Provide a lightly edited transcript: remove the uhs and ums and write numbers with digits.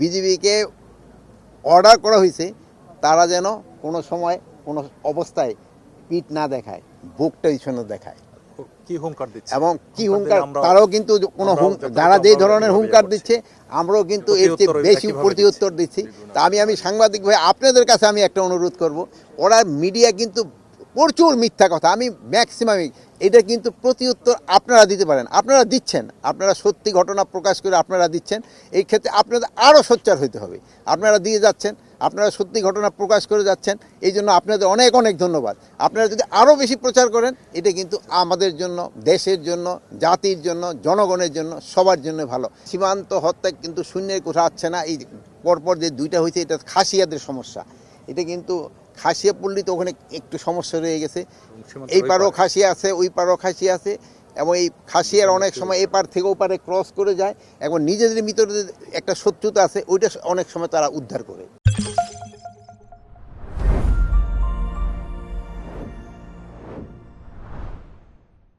বিজিবিকে order করা হয়েছে তারা যেন কোনো সময় কোনো অবস্থায় পিঠ না দেখায়, বুকটা পিছনে দেখায়। কি হুঙ্কার দিচ্ছে? এবং কি হুঙ্কার, আমরা- তারাও কিন্তু কোনো যারা যেই ধরনের হুঙ্কার দিচ্ছে আমরাও কিন্তু এর চেয়ে প্রতিউত্তর বেশি একইভাবে প্রতিউত্তর দিচ্ছি। তা আমি সাংবাদিক ভাই আপনাদের কাছে আমি একটা অনুরোধ করব, ওরা মিডিয়া কিন্তু প্রচুর মিথ্যা কথা, আমি ম্যাক্সিমামই এটা কিন্তু প্রতিউত্তর আপনারা দিতে পারেন, আপনারা দিচ্ছেন, আপনারা সত্যি ঘটনা প্রকাশ করে আপনারা দিচ্ছেন। এই ক্ষেত্রে আপনাদের আরও সোচ্চার হতে হবে, আপনারা দিয়ে যাচ্ছেন, আপনারা সত্যি ঘটনা প্রকাশ করে যাচ্ছেন, এই জন্য আপনাদের অনেক অনেক ধন্যবাদ। আপনারা যদি আরও বেশি প্রচার করেন এটা কিন্তু আমাদের জন্য, দেশের জন্য, জাতির জন্য, জনগণের জন্য, সবার জন্য ভালো। সীমান্ত হত্যা কিন্তু শূন্যের কোথাও আসছে না। এই পরপর যে দুইটা হয়েছে এটা খাসিয়াদের সমস্যা, এটা কিন্তু খাসিয়া পল্লী তো ওখানে একটু সমস্যা রয়ে গেছে, এই পারও খাসিয়া আছে, ওই পারও খাসিয়া আছে, এবং এই খাসিয়ার অনেক সময় এপার থেকে ওপারে ক্রস করে যায় এবং নিজেদের ভিতরে একটা শত্রুতা আছে, ওইটা অনেক সময় তারা উদ্ধার করে।